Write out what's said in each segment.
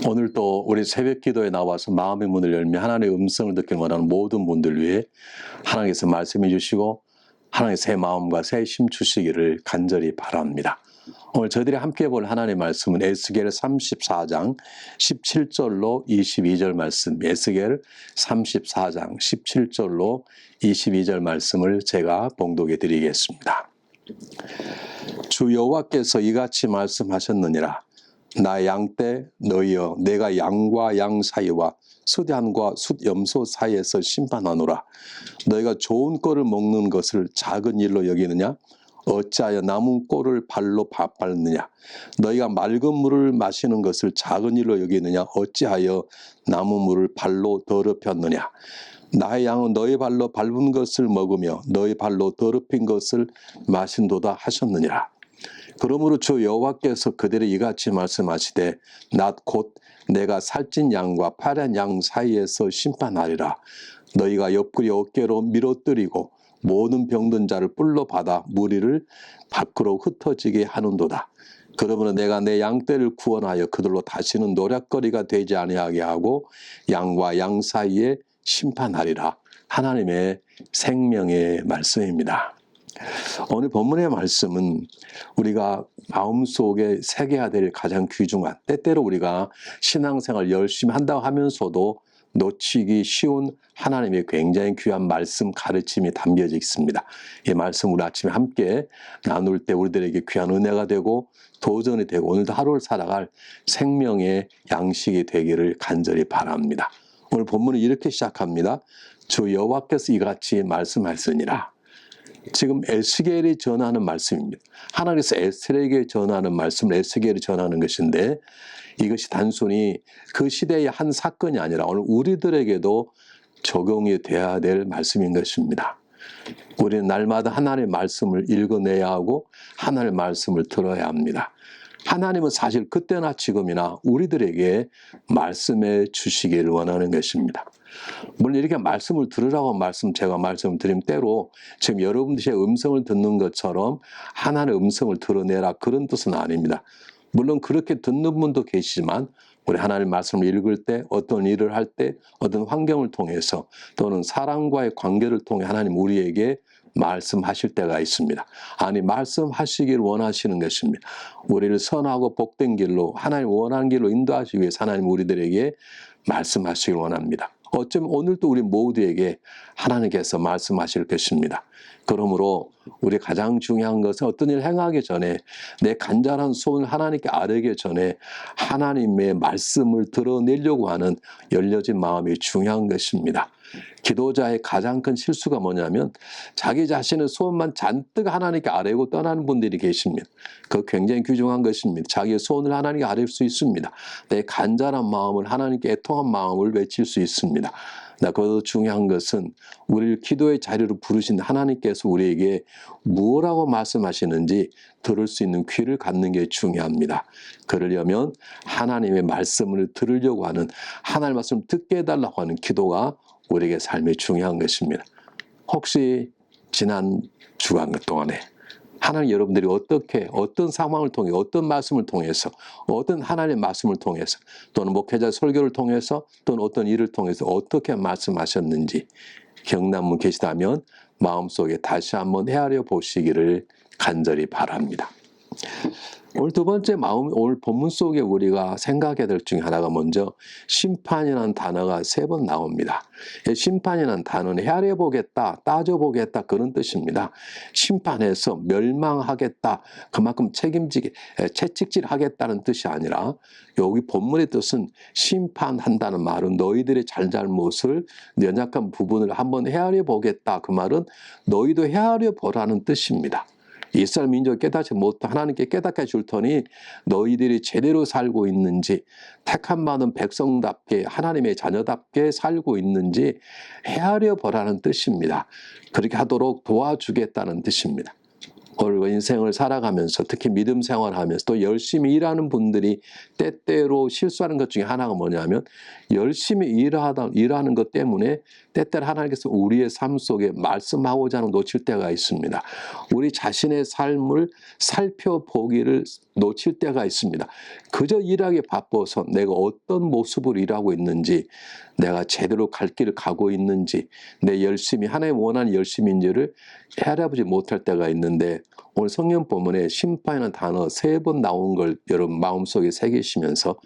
오늘도 우리 새벽 기도에 나와서 마음의 문을 열며 하나님의 음성을 듣길 원하는 모든 분들 위해 하나님께서 말씀해 주시고 하나님의 새 마음과 새 힘 주시기를 간절히 바랍니다. 오늘 저희들이 함께 볼 하나님의 말씀은 에스겔 34장 17절로 22절 말씀, 에스겔 34장 17절로 22절 말씀을 제가 봉독해 드리겠습니다. 주 여호와께서 이같이 말씀하셨느니라. 나 양떼 너희여, 내가 양과 양 사이와 숫양과 숫염소 사이에서 심판하노라. 너희가 좋은 꼴을 먹는 것을 작은 일로 여기느냐? 어찌하여 남은 꼴을 발로 밟느냐? 너희가 맑은 물을 마시는 것을 작은 일로 여기느냐? 어찌하여 남은 물을 발로 더럽혔느냐? 나의 양은 너희 발로 밟은 것을 먹으며 너희 발로 더럽힌 것을 마신도다 하셨느니라. 그러므로 주 여호와께서 그들에게 이같이 말씀하시되 낮 곧 내가 살찐 양과 파란 양 사이에서 심판하리라. 너희가 옆구리 어깨로 밀어뜨리고 모든 병든 자를 뿔로 받아 무리를 밖으로 흩어지게 하는도다. 그러므로 내가 내 양떼를 구원하여 그들로 다시는 노략거리가 되지 아니하게 하고 양과 양 사이에 심판하리라. 하나님의 생명의 말씀입니다. 오늘 본문의 말씀은 우리가 마음속에 새겨야 될 가장 귀중한, 때때로 우리가 신앙생활 열심히 한다고 하면서도 놓치기 쉬운 하나님의 굉장히 귀한 말씀 가르침이 담겨져 있습니다. 이 말씀 우리 아침에 함께 나눌 때 우리들에게 귀한 은혜가 되고 도전이 되고 오늘도 하루를 살아갈 생명의 양식이 되기를 간절히 바랍니다. 오늘 본문은 이렇게 시작합니다. 주 여호와께서 이같이 말씀하시니라. 지금 에스겔이 전하는 말씀입니다. 하나님께서 에스겔에게 전하는 말씀을 에스겔이 전하는 것인데 이것이 단순히 그 시대의 한 사건이 아니라 오늘 우리들에게도 적용이 돼야 될 말씀인 것입니다. 우리는 날마다 하나님의 말씀을 읽어내야 하고 하나님의 말씀을 들어야 합니다. 하나님은 사실 그때나 지금이나 우리들에게 말씀해 주시기를 원하는 것입니다. 물론 이렇게 말씀을 들으라고 제가 말씀을 드리면 때로 지금 여러분들의 음성을 듣는 것처럼 하나님의 음성을 드러내라 그런 뜻은 아닙니다. 물론 그렇게 듣는 분도 계시지만 우리 하나님의 말씀을 읽을 때 어떤 일을 할 때 어떤 환경을 통해서 또는 사람과의 관계를 통해 하나님 우리에게 말씀하실 때가 있습니다. 아니 말씀하시길 원하시는 것입니다. 우리를 선하고 복된 길로 하나님 원하는 길로 인도하시기 위해서 하나님 우리들에게 말씀하시길 원합니다. 어쩌면 오늘도 우리 모두에게 하나님께서 말씀하실 것입니다. 그러므로 우리 가장 중요한 것은 어떤 일을 행하기 전에 내 간절한 소원을 하나님께 아뢰기 전에 하나님의 말씀을 드러내려고 하는 열려진 마음이 중요한 것입니다. 기도자의 가장 큰 실수가 뭐냐면 자기 자신의 소원만 잔뜩 하나님께 아뢰고 떠나는 분들이 계십니다. 그거 굉장히 귀중한 것입니다. 자기의 소원을 하나님께 아뢰 수 있습니다. 내 간절한 마음을 하나님께 애통한 마음을 외칠 수 있습니다. 그것도 중요한 것은 우리를 기도의 자리로 부르신 하나님께서 우리에게 무엇라고 말씀하시는지 들을 수 있는 귀를 갖는 게 중요합니다. 그러려면 하나님의 말씀을 들으려고 하는 하나님의 말씀을 듣게 해달라고 하는 기도가 우리에게 삶이 중요한 것입니다. 혹시 지난 주간 동안에 하나님 여러분들이 어떤 상황을 통해 어떤 말씀을 통해서 어떤 하나님의 말씀을 통해서 또는 목회자 설교를 통해서 또는 어떤 일을 통해서 어떻게 말씀하셨는지 기억나는 분 계시다면 마음속에 다시 한번 헤아려 보시기를 간절히 바랍니다. 오늘 두 번째 오늘 본문 속에 우리가 생각해야 될 중에 하나가 먼저 심판이라는 단어가 3번 나옵니다. 심판이라는 단어는 헤아려보겠다, 따져보겠다 그런 뜻입니다. 심판해서 멸망하겠다, 그만큼 채찍질하겠다는 뜻이 아니라 여기 본문의 뜻은 심판한다는 말은 너희들의 잘잘못을 연약한 부분을 한번 헤아려보겠다 그 말은 너희도 헤아려보라는 뜻입니다. 이스라엘 민족이 깨닫지 못한 하나님께 깨닫게 줄 터니 너희들이 제대로 살고 있는지 택함 받은 백성답게 하나님의 자녀답게 살고 있는지 헤아려 보라는 뜻입니다. 그렇게 하도록 도와주겠다는 뜻입니다. 오늘 인생을 살아가면서 특히 믿음 생활하면서 또 열심히 일하는 분들이 때때로 실수하는 것 중에 하나가 뭐냐면 열심히 일하는 것 때문에 때때로 하나님께서 우리의 삶 속에 말씀하고자 하는 놓칠 때가 있습니다. 우리 자신의 삶을 살펴보기를 놓칠 때가 있습니다. 그저 일하기 바빠서 내가 어떤 모습으로 일하고 있는지, 내가 제대로 갈 길을 가고 있는지, 내 열심이 하나님 원하는 열심인지를 알아보지 못할 때가 있는데, 오늘 성경 본문에 심판이라는 단어 3번 나온 걸 여러분 마음속에 새기시면서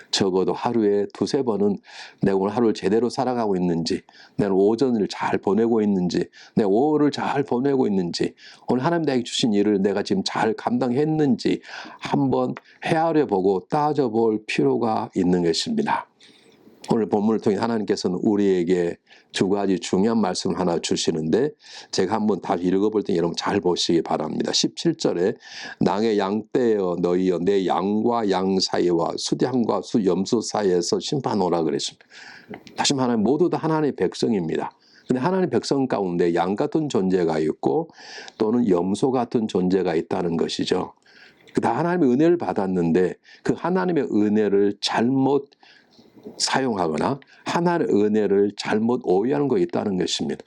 적어도 하루에 2-3번은 내가 오늘 하루를 제대로 살아가고 있는지, 내가 오전을 잘 보내고 있는지, 내 오후를 잘 보내고 있는지, 오늘 하나님 나에게 주신 일을 내가 지금 잘 감당했는지 한번 헤아려 보고 따져볼 필요가 있는 것입니다. 오늘 본문을 통해 하나님께서는 우리에게 2가지 중요한 말씀을 하나 주시는데, 제가 한번 다시 읽어볼 때 여러분 잘 보시기 바랍니다. 17절에 낭의 양떼여 너희여 내 양과 양 사이와 수양과 염소 사이에서 심판하라 그랬습니다. 다시 말하면 모두 다 하나님의 백성입니다. 근데 하나님의 백성 가운데 양 같은 존재가 있고 또는 염소 같은 존재가 있다는 것이죠. 다 하나님의 은혜를 받았는데 그 하나님의 은혜를 잘못 사용하거나 하나님의 은혜를 잘못 오해하는 거 있다는 것입니다.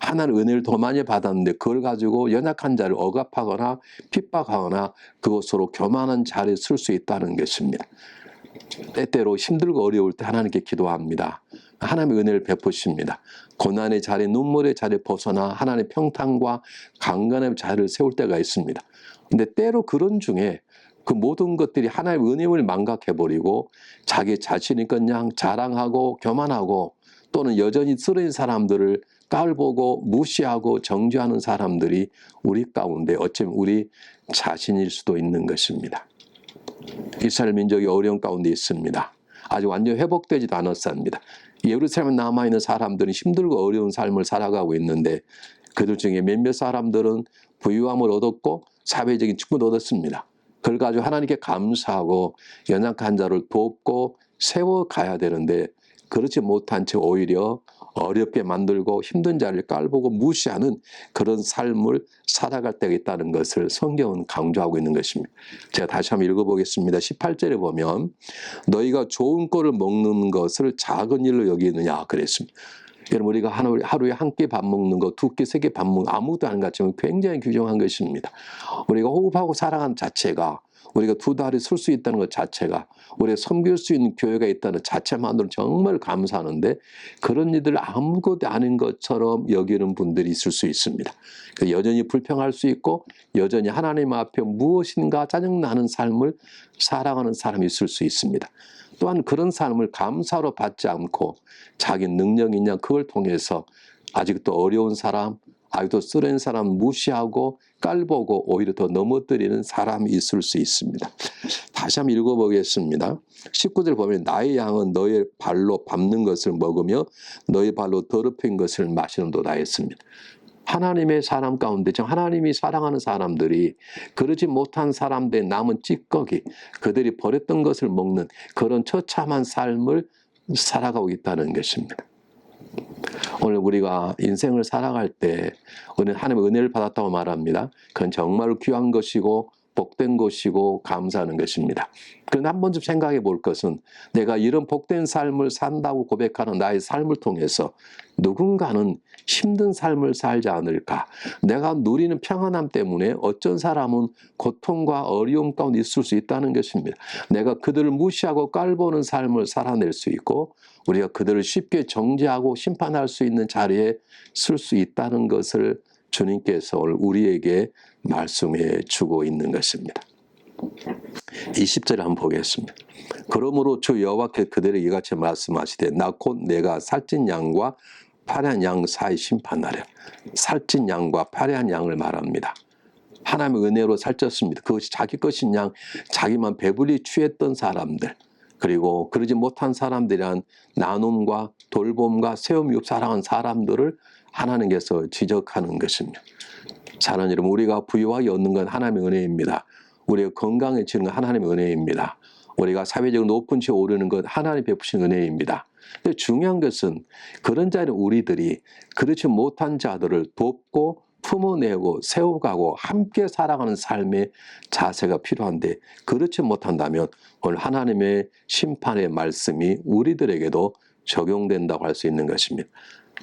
하나님의 은혜를 더 많이 받았는데 그걸 가지고 연약한 자를 억압하거나 핍박하거나 그것으로 교만한 자리에 쓸 수 있다는 것입니다. 때때로 힘들고 어려울 때 하나님께 기도합니다. 하나님의 은혜를 베푸십니다. 고난의 자리, 눈물의 자리에 벗어나 하나님의 평탄과 강건의 자리를 세울 때가 있습니다. 근데 때로 그런 중에 그 모든 것들이 하나님의 은혜를 망각해버리고 자기 자신이 그냥 자랑하고 교만하고 또는 여전히 쓰러진 사람들을 깔보고 무시하고 정죄하는 사람들이 우리 가운데 어쩌면 우리 자신일 수도 있는 것입니다. 이스라엘 민족이 어려운 가운데 있습니다. 아직 완전히 회복되지도 않았습니다. 예루살렘에 남아있는 사람들은 힘들고 어려운 삶을 살아가고 있는데 그들 중에 몇몇 사람들은 부유함을 얻었고 사회적인 축복을 얻었습니다. 그걸 가지고 하나님께 감사하고 연약한 자를 돕고 세워가야 되는데 그렇지 못한 채 오히려 어렵게 만들고 힘든 자를 깔보고 무시하는 그런 삶을 살아갈 때가 있다는 것을 성경은 강조하고 있는 것입니다. 제가 다시 한번 읽어보겠습니다. 18절에 보면 너희가 좋은 꼴을 먹는 것을 작은 일로 여기느냐 그랬습니다. 여러분 우리가 하루에 한 끼 밥 먹는 거, 2끼, 3끼 밥 먹는 거 아무것도 아닌 것 같지만 굉장히 귀중한 것입니다. 우리가 호흡하고 살아가는 자체가, 우리가 2달이 쓸 수 있다는 것 자체가, 우리가 섬길 수 있는 교회가 있다는 자체만으로 정말 감사하는데 그런 일들 아무것도 아닌 것처럼 여기는 분들이 있을 수 있습니다. 여전히 불평할 수 있고 여전히 하나님 앞에 무엇인가 짜증나는 삶을 살아가는 사람이 있을 수 있습니다. 또한 그런 삶을 감사로 받지 않고 자기 능력이 있냐 그걸 통해서 아직도 어려운 사람, 아직도 쓰러진 사람 무시하고 깔보고 오히려 더 넘어뜨리는 사람이 있을 수 있습니다. 다시 한번 읽어보겠습니다. 19절 보면 나의 양은 너의 발로 밟는 것을 먹으며 너의 발로 더럽힌 것을 마시는도다 했습니다. 하나님의 사람 가운데 하나님이 사랑하는 사람들이 그러지 못한 사람들의 남은 찌꺼기, 그들이 버렸던 것을 먹는 그런 처참한 삶을 살아가고 있다는 것입니다. 오늘 우리가 인생을 살아갈 때 우리는 하나님의 은혜를 받았다고 말합니다. 그건 정말 귀한 것이고 복된 것이고 감사하는 것입니다. 그런데 한 번쯤 생각해 볼 것은 내가 이런 복된 삶을 산다고 고백하는 나의 삶을 통해서 누군가는 힘든 삶을 살지 않을까? 내가 누리는 평안함 때문에 어쩐 사람은 고통과 어려움 가운데 있을 수 있다는 것입니다. 내가 그들을 무시하고 깔보는 삶을 살아낼 수 있고 우리가 그들을 쉽게 정죄하고 심판할 수 있는 자리에 쓸 수 있다는 것을 주님께서 오늘 우리에게 말씀해 주고 있는 것입니다. 20절을 한번 보겠습니다. 그러므로 주 여호와께서 그들에게 이같이 말씀하시되 나 곧 내가 살찐 양과 파래한 양 사이 심판하려. 살찐 양과 파래한 양을 말합니다. 하나님의 은혜로 살쪘습니다. 그것이 자기 것인 양, 자기만 배불리 취했던 사람들, 그리고 그러지 못한 사람들이란 나눔과 돌봄과 세움이 사랑하는 사람들을 하나님께서 지적하는 것입니다. 사랑하는 여러분, 우리가 부유하게 얻는 건 하나님의 은혜입니다. 우리가 건강해지는 건 하나님의 은혜입니다. 우리가 사회적으로 높은 지에 오르는 것 하나님 베푸신 은혜입니다. 근데 중요한 것은 그런 자리에 우리들이 그렇지 못한 자들을 돕고 품어내고 세워가고 함께 살아가는 삶의 자세가 필요한데 그렇지 못한다면 오늘 하나님의 심판의 말씀이 우리들에게도 적용된다고 할 수 있는 것입니다.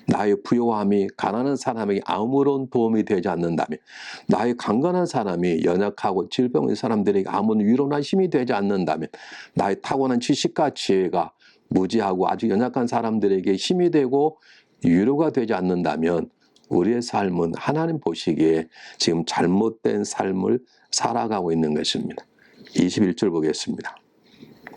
나의 부요함이 가난한 사람에게 아무런 도움이 되지 않는다면, 나의 강건한 사람이 연약하고 질병의 사람들에게 아무런 위로나 힘이 되지 않는다면, 나의 타고난 지식과 지혜가 무지하고 아주 연약한 사람들에게 힘이 되고 위로가 되지 않는다면 우리의 삶은 하나님 보시기에 지금 잘못된 삶을 살아가고 있는 것입니다. 21절 보겠습니다.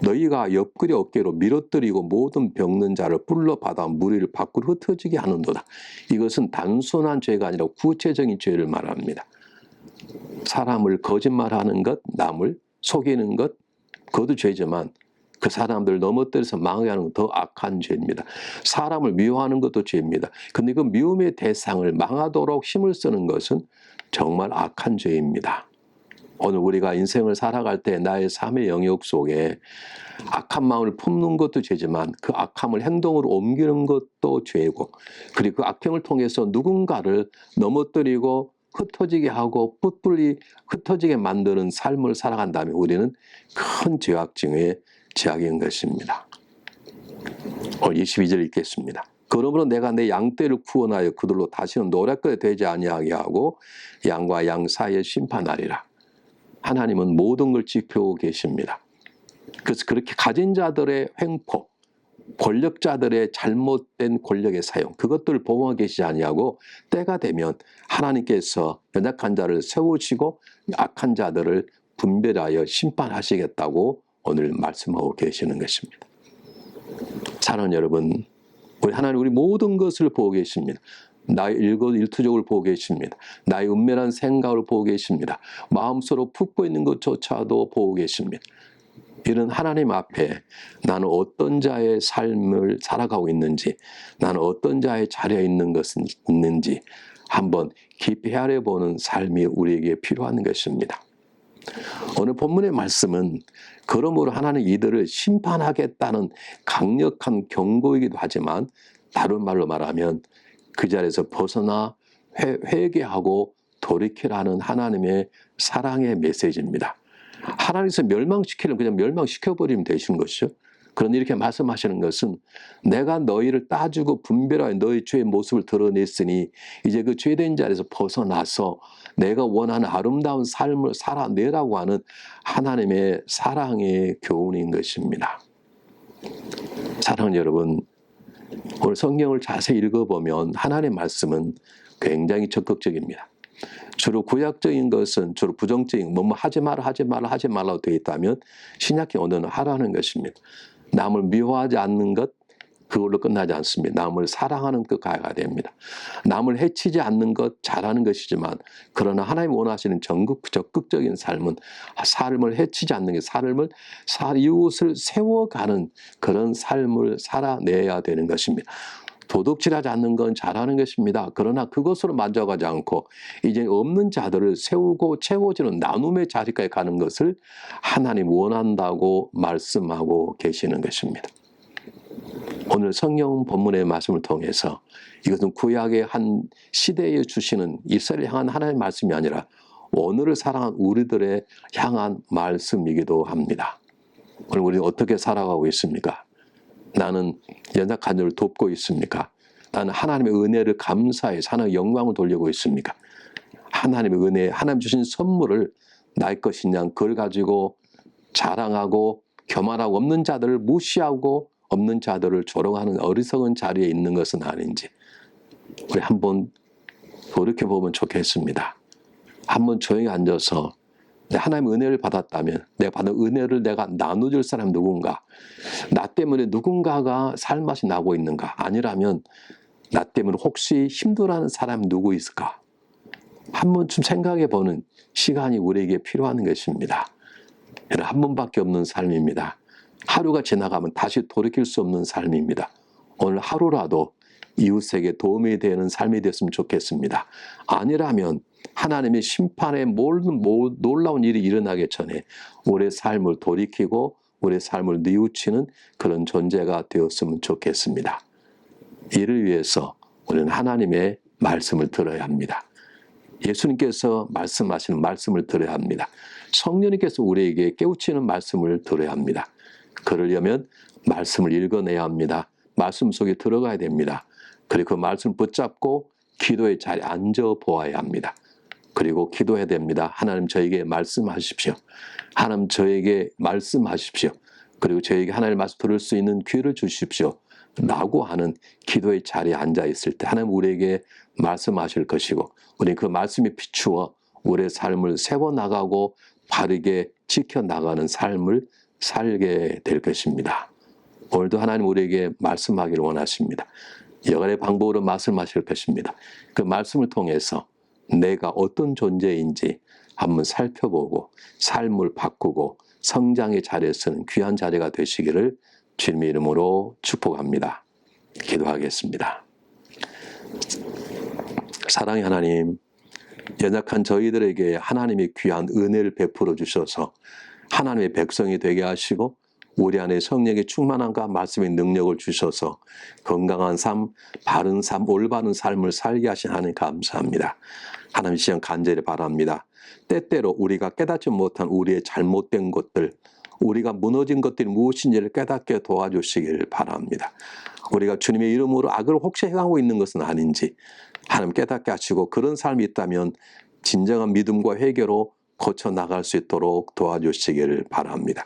너희가 옆구리 어깨로 밀어뜨리고 모든 병든 자를 불러받아 무리를 밖으로 흩어지게 하는도다. 이것은 단순한 죄가 아니라 구체적인 죄를 말합니다. 사람을 거짓말하는 것, 남을 속이는 것, 그것도 죄지만 그 사람들 넘어뜨려서 망하게 하는 건 더 악한 죄입니다. 사람을 미워하는 것도 죄입니다. 근데 그 미움의 대상을 망하도록 힘을 쓰는 것은 정말 악한 죄입니다. 오늘 우리가 인생을 살아갈 때 나의 삶의 영역 속에 악한 마음을 품는 것도 죄지만 그 악함을 행동으로 옮기는 것도 죄고, 그리고 그 악행을 통해서 누군가를 넘어뜨리고 흩어지게 하고 뿔뿔이 흩어지게 만드는 삶을 살아간다면 우리는 큰 죄악중에 죄악인 것입니다. 오늘 22절 읽겠습니다. 그러므로 내가 내 양떼를 구원하여 그들로 다시는 노략거리 되지 아니하게 하고 양과 양 사이에 심판하리라. 하나님은 모든 걸 지켜오고 계십니다. 그래서 그렇게 가진 자들의 횡포, 권력자들의 잘못된 권력의 사용, 그것들을 보호하고 계시지 아니하고 때가 되면 하나님께서 연약한 자를 세우시고 악한 자들을 분별하여 심판하시겠다고 오늘 말씀하고 계시는 것입니다. 사랑하는 여러분, 우리 하나님 우리 모든 것을 보고 계십니다. 나의 일거일투족을 보고 계십니다. 나의 은밀한 생각을 보고 계십니다. 마음속으로 품고 있는 것조차도 보고 계십니다. 이런 하나님 앞에 나는 어떤 자의 삶을 살아가고 있는지, 나는 어떤 자의 자리에 있는 것은 있는지 한번 깊이 헤아려보는 삶이 우리에게 필요한 것입니다. 오늘 본문의 말씀은 그러므로 하나님 이들을 심판하겠다는 강력한 경고이기도 하지만 다른 말로 말하면 그 자리에서 벗어나 회개하고 돌이키라는 하나님의 사랑의 메시지입니다. 하나님께서 멸망시키려면 그냥 멸망시켜버리면 되시는 것이죠. 그런데 이렇게 말씀하시는 것은 내가 너희를 따지고 분별하여 너희 죄의 모습을 드러냈으니 이제 그 죄된 자리에서 벗어나서 내가 원하는 아름다운 삶을 살아내라고 하는 하나님의 사랑의 교훈인 것입니다. 사랑하는 여러분, 오늘 성경을 자세히 읽어보면 하나님의 말씀은 굉장히 적극적입니다. 주로 구약적인 것은 주로 부정적인 뭐뭐 하지 말라고 되어 있다면 신약의 언어는 하라는 것입니다. 남을 미워하지 않는 것, 그걸로 끝나지 않습니다. 남을 사랑하는 것 가야 됩니다. 남을 해치지 않는 것 잘하는 것이지만 그러나 하나님 원하시는 적극적인 삶은 삶을 해치지 않는 게 이웃을 세워가는 그런 삶을 살아내야 되는 것입니다. 도둑질하지 않는 건 잘하는 것입니다. 그러나 그것으로 만족하지 않고 이제 없는 자들을 세우고 채워주는 나눔의 자리까지 가는 것을 하나님 원한다고 말씀하고 계시는 것입니다. 오늘 성경 본문의 말씀을 통해서 이것은 구약의 한 시대에 주시는 이스라엘을 향한 하나님의 말씀이 아니라 오늘을 살아가는 우리들의 향한 말씀이기도 합니다. 오늘 우리는 어떻게 살아가고 있습니까? 나는 연약한 자를 돕고 있습니까? 나는 하나님의 은혜를 감사해 하나님의 영광을 돌리고 있습니까? 하나님의 은혜, 하나님 주신 선물을 나의 것이냐 그걸 가지고 자랑하고 교만하고 없는 자들을 무시하고 없는 자들을 조롱하는 어리석은 자리에 있는 것은 아닌지 우리 한번 돌이켜보면 좋겠습니다. 한번 조용히 앉아서 하나님의 은혜를 받았다면 내가 받은 은혜를 내가 나눠줄 사람이 누군가, 나 때문에 누군가가 살맛이 나고 있는가, 아니라면 나 때문에 혹시 힘들어하는 사람이 누구 있을까, 한 번쯤 생각해보는 시간이 우리에게 필요한 것입니다. 한 번밖에 없는 삶입니다. 하루가 지나가면 다시 돌이킬 수 없는 삶입니다. 오늘 하루라도 이웃에게 도움이 되는 삶이 됐으면 좋겠습니다. 아니라면 하나님의 심판의 모든 놀라운 일이 일어나기 전에 우리의 삶을 돌이키고 우리의 삶을 뉘우치는 그런 존재가 되었으면 좋겠습니다. 이를 위해서 우리는 하나님의 말씀을 들어야 합니다. 예수님께서 말씀하시는 말씀을 들어야 합니다. 성령님께서 우리에게 깨우치는 말씀을 들어야 합니다. 그러려면 말씀을 읽어내야 합니다. 말씀 속에 들어가야 됩니다. 그리고 그 말씀을 붙잡고 기도의 자리에 앉아 보아야 합니다. 그리고 기도해야 됩니다. 하나님 저에게 말씀하십시오. 하나님 저에게 말씀하십시오. 그리고 저에게 하나님의 말씀 들을 수 있는 귀를 주십시오. 라고 하는 기도의 자리에 앉아 있을 때 하나님 우리에게 말씀하실 것이고 우리 그 말씀에 비추어 우리의 삶을 세워나가고 바르게 지켜나가는 삶을 살게 될 것입니다. 오늘도 하나님 우리에게 말씀하기를 원하십니다. 여간의 방법으로 말씀하실 것입니다. 그 말씀을 통해서 내가 어떤 존재인지 한번 살펴보고 삶을 바꾸고 성장의 자리에 서는 귀한 자리가 되시기를 주님의 이름으로 축복합니다. 기도하겠습니다. 사랑의 하나님, 연약한 저희들에게 하나님의 귀한 은혜를 베풀어 주셔서 하나님의 백성이 되게 하시고 우리 안에 성령의 충만함과 말씀의 능력을 주셔서 건강한 삶, 바른 삶, 올바른 삶을 살게 하신 하나님 감사합니다. 하나님 시간 간절히 바랍니다. 때때로 우리가 깨닫지 못한 우리의 잘못된 것들, 우리가 무너진 것들이 무엇인지를 깨닫게 도와주시기를 바랍니다. 우리가 주님의 이름으로 악을 혹시 행하고 있는 것은 아닌지 하나님 깨닫게 하시고 그런 삶이 있다면 진정한 믿음과 회개로 고쳐나갈 수 있도록 도와주시기를 바랍니다.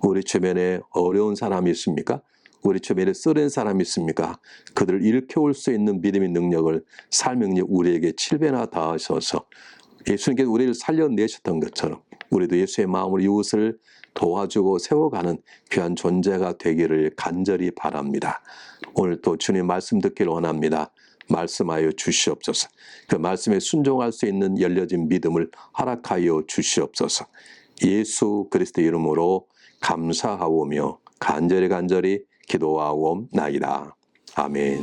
우리 주변에 어려운 사람이 있습니까? 우리 주변에 쓰러진 사람이 있습니까? 그들을 일으켜올 수 있는 믿음의 능력을 삶의 능력 우리에게 7배나 더하셔서 예수님께서 우리를 살려내셨던 것처럼 우리도 예수의 마음으로 이웃을 도와주고 세워가는 귀한 존재가 되기를 간절히 바랍니다. 오늘 또 주님 말씀 듣기를 원합니다. 말씀하여 주시옵소서. 그 말씀에 순종할 수 있는 열려진 믿음을 허락하여 주시옵소서. 예수 그리스도 이름으로 감사하오며 간절히 기도하옵나이다. 아멘.